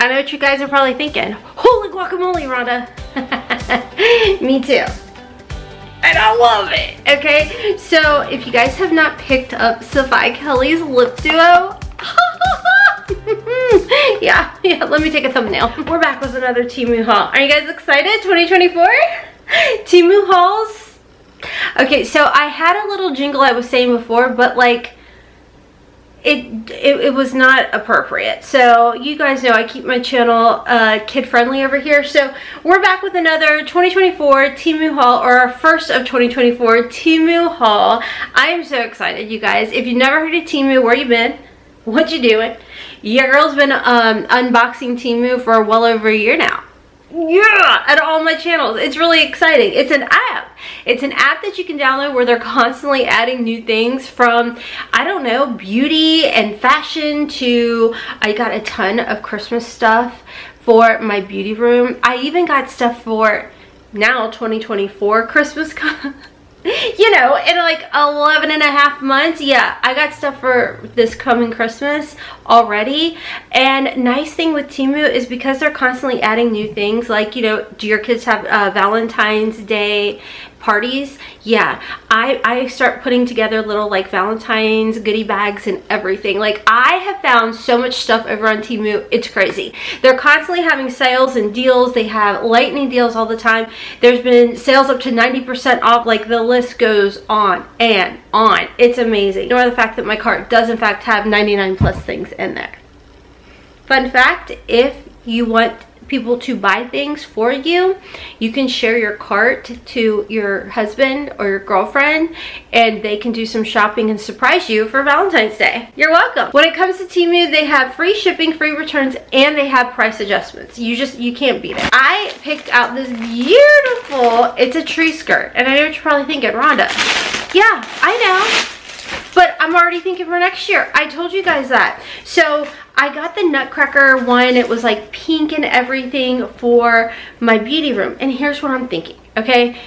I know what you guys are probably thinking. Holy guacamole, Rhonda. Me too. And I love it. Okay, so if you guys have not picked up Sophia Kelly's lip duo, yeah, let me take a thumbnail. We're back with another Temu haul. Are you guys excited? 2024? Temu hauls? Okay, so I had a little jingle I was saying before, but like, it was not appropriate. So you guys know I keep my channel kid friendly over here. So we're back with another 2024 Temu haul, or our first of 2024 Temu haul. I am so excited, you guys. If you've never heard of Temu, where you been? What you doing? Your girl's been unboxing Temu for well over a year now. Yeah, at all my channels. It's really exciting. It's an app. It's an app that you can download where they're constantly adding new things, from, I don't know, beauty and fashion to, I got a ton of Christmas stuff for my beauty room. I even got stuff for now 2024 Christmas. You know, in like 11 and a half months. Yeah, I got stuff for this coming Christmas already. And nice thing with Temu is because they're constantly adding new things, like, you know, do your kids have Valentine's Day parties? Yeah, I start putting together little like Valentine's goodie bags and everything. Like, I have found so much stuff over on Temu, it's crazy. They're constantly having sales and deals. They have lightning deals all the time. There's been sales up to 90% off. Like, the list goes on and on. It's amazing. Ignore the fact that my cart does in fact have 99 plus things in there. Fun fact, if you want people to buy things for you, you can share your cart to your husband or your girlfriend, and they can do some shopping and surprise you for Valentine's Day. You're welcome. When it comes to Temu, they have free shipping, free returns, and they have price adjustments. You can't beat it. I picked out this beautiful, it's a tree skirt, and I know what you're probably thinking, Rhonda. Yeah, I know, but I'm already thinking for next year. I told you guys that. So I got the Nutcracker one. It was like pink and everything for my beauty room. And here's what I'm thinking, okay?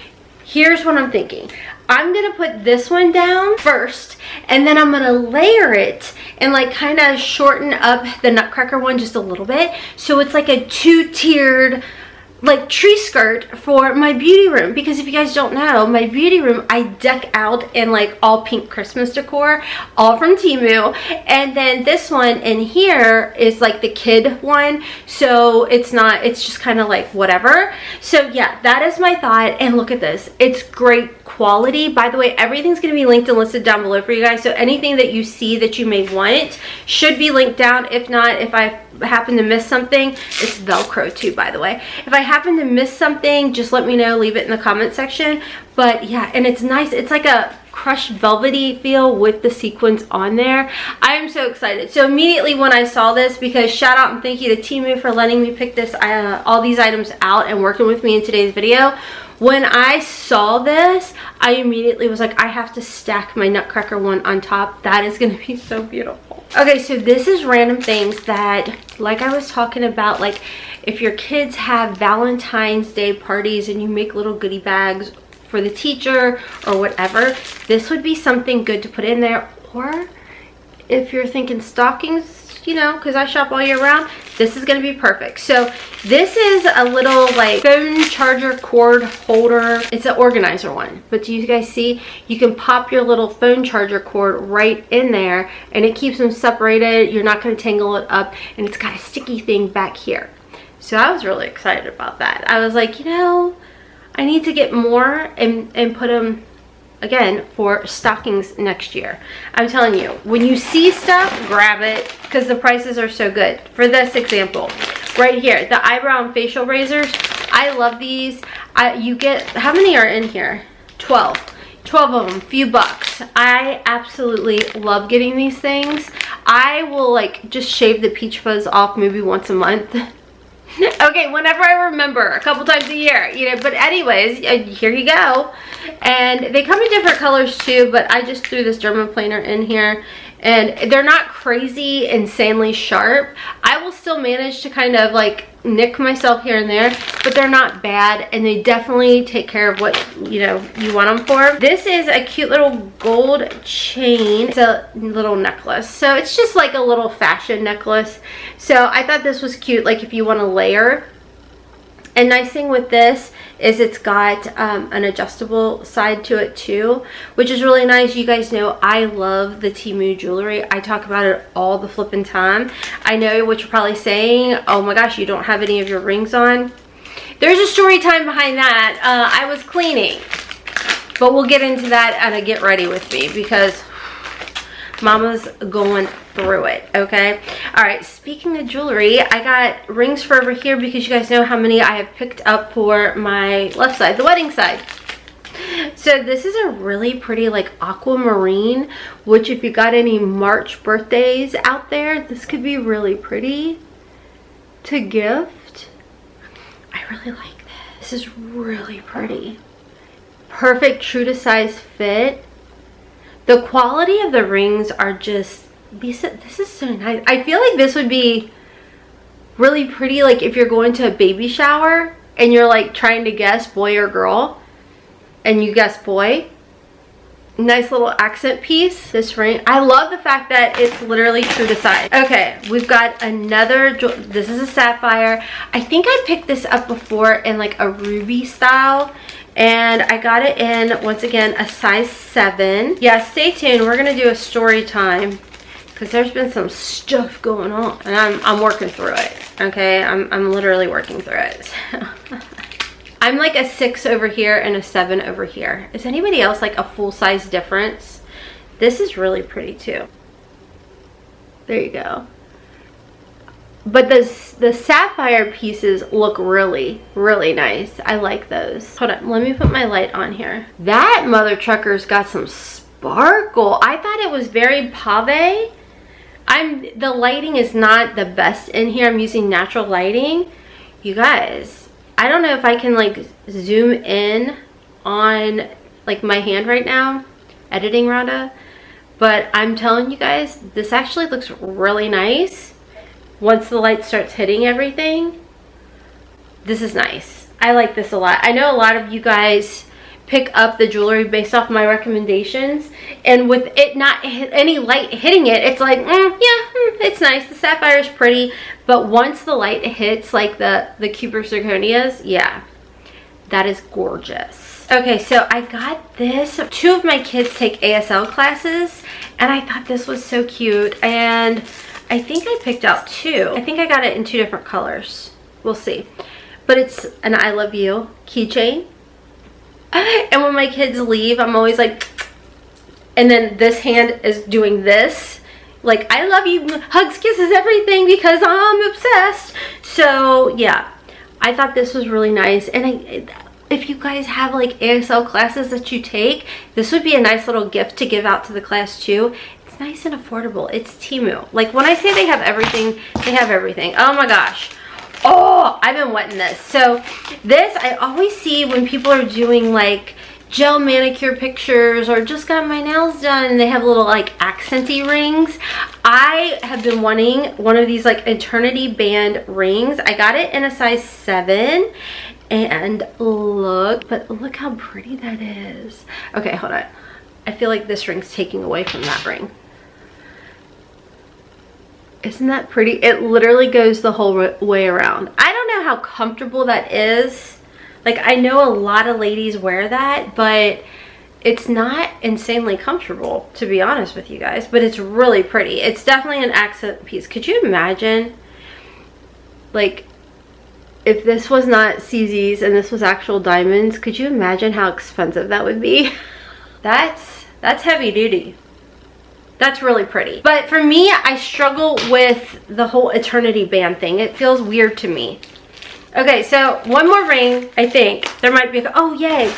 Here's what I'm thinking. I'm gonna put this one down first, and then I'm gonna layer it and like kind of shorten up the Nutcracker one just a little bit. So it's like a two-tiered like tree skirt for my beauty room. Because if you guys don't know, my beauty room, I deck out in like all pink Christmas decor, all from Temu. And then this one in here is like the kid one, so it's just kind of like whatever. So yeah, that is my thought. And look at this, it's great quality. By the way, everything's going to be linked and listed down below for you guys, so anything that you see that you may want should be linked down. If not, if I happen to miss something, it's Velcro too, by the way. If I happen to miss something, just let me know, leave it in the comment section. But yeah, and it's nice. It's like a crushed velvety feel with the sequins on there. I am so excited. So immediately when I saw this, because shout out and thank you to Temu for letting me pick this all these items out and working with me in today's video. When I saw this, I immediately was like, I have to stack my Nutcracker one on top. That is going to be so beautiful. Okay, so this is random things that, like I was talking about, like if your kids have Valentine's Day parties and you make little goodie bags for the teacher or whatever, this would be something good to put in there. Or if you're thinking stockings, you know, because I shop all year round, this is going to be perfect. So this is a little like phone charger cord holder. It's an organizer one, but do you guys see, you can pop your little phone charger cord right in there and it keeps them separated. You're not going to tangle it up, and it's got a sticky thing back here. So I was really excited about that. I was like, you know, I need to get more and put them again for stockings next year. I'm telling you, when you see stuff, grab it, because the prices are so good. For this example right here, the eyebrow and facial razors, I love these. You get, how many are in here? 12 of them, few bucks. I absolutely love getting these things. I will like just shave the peach fuzz off maybe once a month. Okay, whenever I remember, a couple times a year, you know. But anyways, here you go. And they come in different colors too, but I just threw this German planer in here, and they're not crazy insanely sharp. I will still manage to kind of like nick myself here and there, but they're not bad, and they definitely take care of what you want them for. This is a cute little gold chain. It's a little necklace, so it's just like a little fashion necklace. So I thought this was cute, like if you want to layer. And nice thing with this is it's got an adjustable side to it too, which is really nice. You guys know I love the Temu jewelry. I talk about it all the flipping time. I know what you're probably saying, oh my gosh, you don't have any of your rings on. There's a story time behind that. I was cleaning, but we'll get into that at a get ready with me because Mama's going through it, okay? All right, speaking of jewelry, I got rings for over here because you guys know how many I have picked up for my left side, the wedding side. So this is a really pretty like aquamarine, which if you got any March birthdays out there, this could be really pretty to gift. I really like this. This is really pretty. Perfect true to size fit. The quality of the rings are just, this is so nice. I feel like this would be really pretty like if you're going to a baby shower and you're like trying to guess boy or girl and you guess boy. Nice little accent piece. This ring, I love the fact that it's literally true to size. Okay, we've got another, this is a sapphire. I think I picked this up before in like a ruby style. And I got it in, once again, a size 7. Yeah, stay tuned. We're going to do a story time because there's been some stuff going on. And I'm working through it, okay? I'm literally working through it. I'm like a 6 over here and a 7 over here. Is anybody else like a full size difference? This is really pretty too. There you go. But the sapphire pieces look really, really nice. I like those. Hold on, let me put my light on here. That mother trucker's got some sparkle. I thought it was very pave. The lighting is not the best in here. I'm using natural lighting. You guys, I don't know if I can like zoom in on like my hand right now, editing rather, but I'm telling you guys, this actually looks really nice. Once the light starts hitting everything, this is nice. I like this a lot. I know a lot of you guys pick up the jewelry based off my recommendations, and with it not any light hitting it, it's like, it's nice. The sapphire is pretty, but once the light hits like the cubic zirconias, yeah, that is gorgeous. Okay, so I got this. 2 of my kids take ASL classes, and I thought this was so cute, and I think I picked out 2. I think I got it in 2 different colors. We'll see. But it's an I love you keychain. And when my kids leave, I'm always like, and then this hand is doing this. Like, I love you, hugs, kisses, everything, because I'm obsessed. So, yeah. I thought this was really nice. And if you guys have like ASL classes that you take, this would be a nice little gift to give out to the class too. Nice and affordable. It's Temu. Like when I say they have everything, they have everything. Oh my gosh. Oh, I've been wetting this. So this, I always see when people are doing like gel manicure pictures or just got my nails done and they have little like accenty rings. I have been wanting one of these like eternity band rings. I got it in a size 7 and look how pretty that is. Okay, hold on. I feel like this ring's taking away from that ring. Isn't that pretty? It literally goes the whole way around. I don't know how comfortable that is. Like, I know a lot of ladies wear that, but it's not insanely comfortable, to be honest with you guys. But it's really pretty. It's definitely an accent piece. Could you imagine, like, if this was not CZ's and this was actual diamonds, could you imagine how expensive that would be? That's heavy duty. That's really pretty. But for me, I struggle with the whole eternity band thing. It feels weird to me. Okay, so one more ring, I think. There might be, oh yay.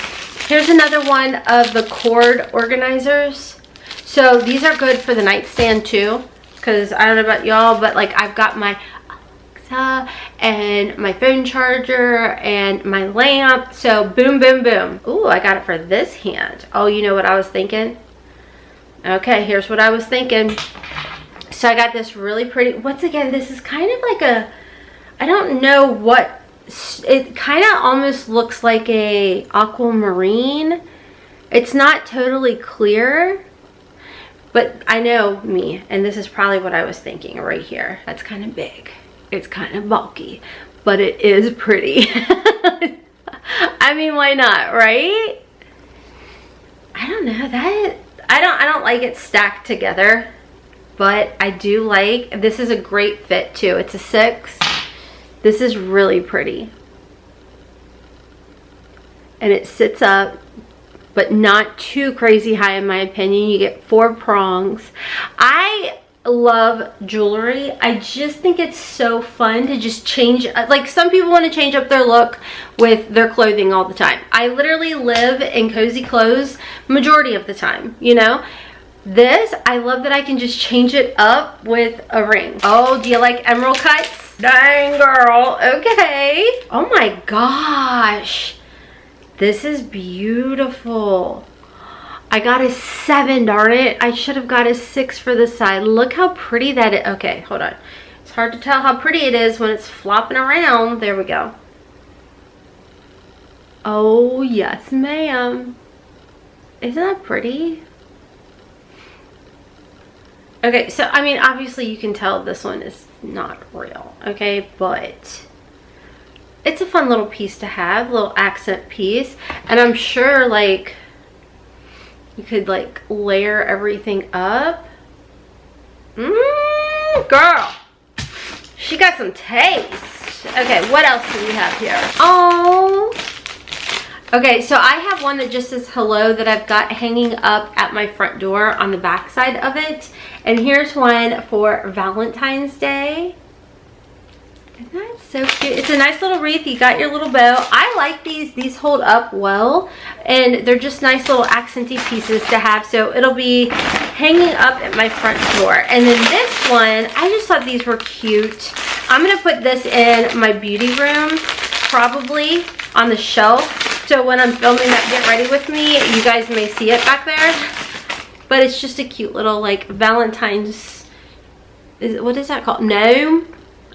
Here's another one of the cord organizers. So these are good for the nightstand too. Because I don't know about y'all, but like I've got my Alexa and my phone charger and my lamp. So boom, boom, boom. Ooh, I got it for this hand. Oh, you know what I was thinking? Okay, here's what I was thinking. So I got this really pretty, once again, this is kind of like a, I don't know what, it kind of almost looks like a aquamarine. It's not totally clear, but I know me, and this is probably what I was thinking right here. That's kind of big. It's kind of bulky, but it is pretty. I mean, why not, right? I don't know, that, I don't like it stacked together, but I do like, this is a great fit too. It's a 6. This is really pretty. And it sits up, but not too crazy high in my opinion. You get 4 prongs. I love jewelry. I just think it's so fun to just change, like some people want to change up their look with their clothing all the time. I literally live in cozy clothes majority of the time, you know. This, I love that I can just change it up with a ring. Oh, do you like emerald cuts? Dang girl, okay. Oh my gosh, this is beautiful. I got a 7, darn it. I should have got a 6 for the side. Look how pretty that is. Okay, hold on. It's hard to tell how pretty it is when it's flopping around. There we go. Oh, yes, ma'am. Isn't that pretty? Okay, so, I mean, obviously you can tell this one is not real, okay? But it's a fun little piece to have, little accent piece. And I'm sure, like, you could like layer everything up. Girl, she got some taste. Okay, what else do we have here? Oh, okay, so I have one that just says hello that I've got hanging up at my front door on the back side of it. And here's one for Valentine's Day. Isn't that so cute? It's a nice little wreath. You got your little bow. I like these. These hold up well, and they're just nice little accenty pieces to have. So it'll be hanging up at my front door. And then this one, I just thought these were cute. I'm gonna put this in my beauty room, probably on the shelf. So when I'm filming that Get Ready With Me, you guys may see it back there. But it's just a cute little like Valentine's, what is that called? Gnome,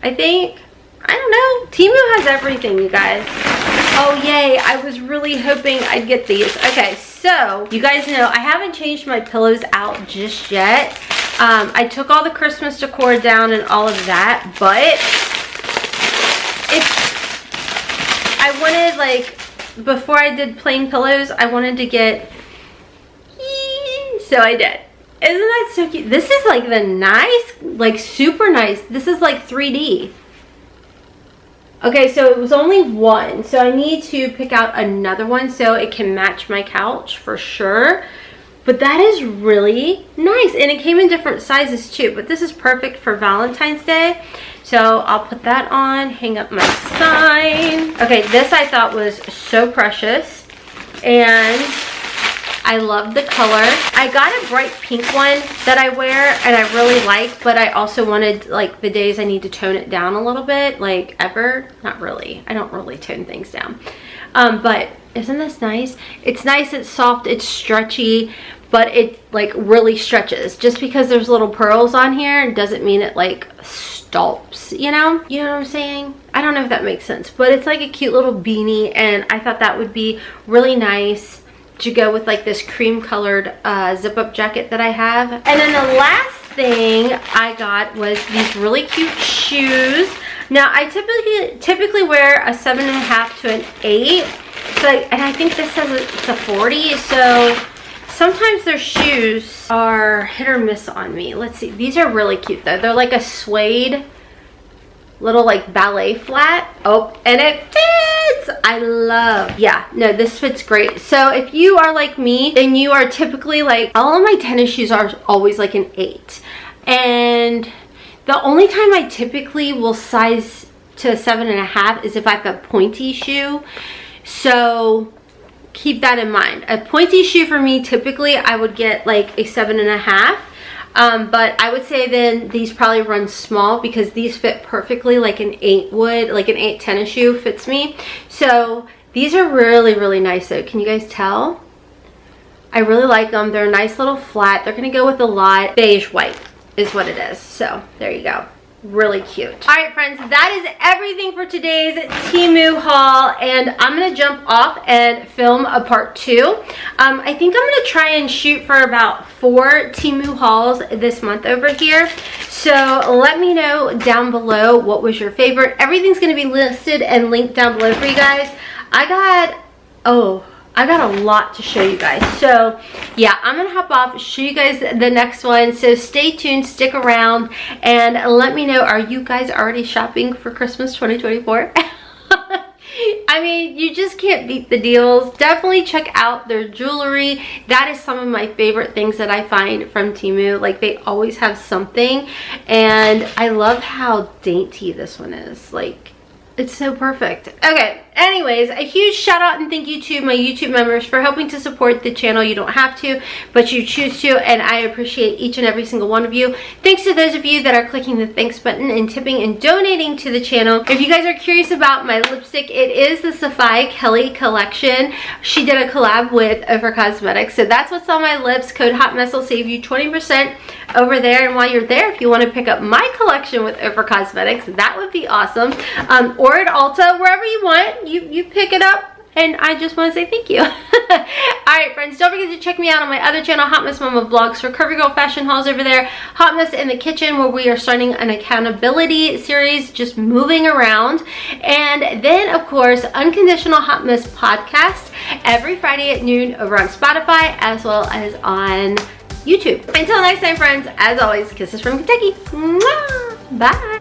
I think. I don't know. Temu has everything, you guys. Oh, yay. I was really hoping I'd get these. Okay, so you guys know I haven't changed my pillows out just yet. I took all the Christmas decor down and all of that, but I wanted, like, before I did plain pillows, I wanted to get, so I did. Isn't that so cute? This is like the nice, like super nice. This is like 3D. Okay, so it was only one, so I need to pick out another one so it can match my couch for sure. But that is really nice, and it came in different sizes too, but this is perfect for Valentine's Day. So I'll put that on, hang up my sign. Okay, this I thought was so precious, and I love the color. I got a bright pink one that I wear and I really like, but I also wanted, like, the days I need to tone it down a little bit, like ever. Not really. I don't really tone things down. But isn't this nice? It's nice, it's soft, it's stretchy, but it like really stretches. Just because there's little pearls on here doesn't mean it like stops, you know? You know what I'm saying? I don't know if that makes sense, but it's like a cute little beanie, and I thought that would be really nice to go with like this cream colored zip-up jacket that I have. And then the last thing I got was these really cute shoes. Now I typically wear a 7.5 to an 8. So, and I think this says it's a 40. So sometimes their shoes are hit or miss on me. Let's see. These are really cute though. They're like a suede little like ballet flat. Oh, and it fits. I love, yeah, no, this fits great. So if you are like me, then you are typically like, all of my tennis shoes are always like an 8. And the only time I typically will size to a 7.5 is if I have a pointy shoe. So keep that in mind. A pointy shoe for me, typically I would get like a 7.5. But I would say then these probably run small because these fit perfectly like an 8 would, like an 8 tennis shoe fits me. So these are really, really nice though. Can you guys tell? I really like them. They're a nice little flat. They're gonna go with a lot. Beige white is what it is. So there you go. Really cute. All right, friends, that is everything for today's Temu haul, and I'm gonna jump off and film a part 2. I think I'm gonna try and shoot for about 4 Temu hauls this month over here. So let me know down below what was your favorite. Everything's gonna be listed and linked down below for you guys. I got a lot to show you guys. So yeah, I'm gonna hop off, show you guys the next one. So stay tuned, stick around, and let me know, are you guys already shopping for Christmas 2024? I mean, you just can't beat the deals. Definitely check out their jewelry. That is some of my favorite things that I find from Temu. Like, they always have something, and I love how dainty this one is. Like, it's so perfect. Okay, anyways, a huge shout out and thank you to my YouTube members for helping to support the channel. You don't have to, but you choose to, and I appreciate each and every single one of you. Thanks to those of you that are clicking the thanks button and tipping and donating to the channel. If you guys are curious about my lipstick, it is the Sophia Kelly collection. She did a collab with Ofra Cosmetics, so that's what's on my lips. Code Hotmess will save you 20% over there, and while you're there, if you want to pick up my collection with Ofra Cosmetics, that would be awesome. Or at Ulta, wherever you want, you pick it up, and I just want to say thank you. Alright, friends, don't forget to check me out on my other channel, Hotmess Momma Vlogs, for Curvy Girl fashion hauls over there. Hotmess in the Kitchen, where we are starting an accountability series, just moving around. And then, of course, Unconditional Hotmess podcast every Friday at noon over on Spotify, as well as on YouTube. Until next time, friends, as always, kisses from Kentucky. Mwah! Bye.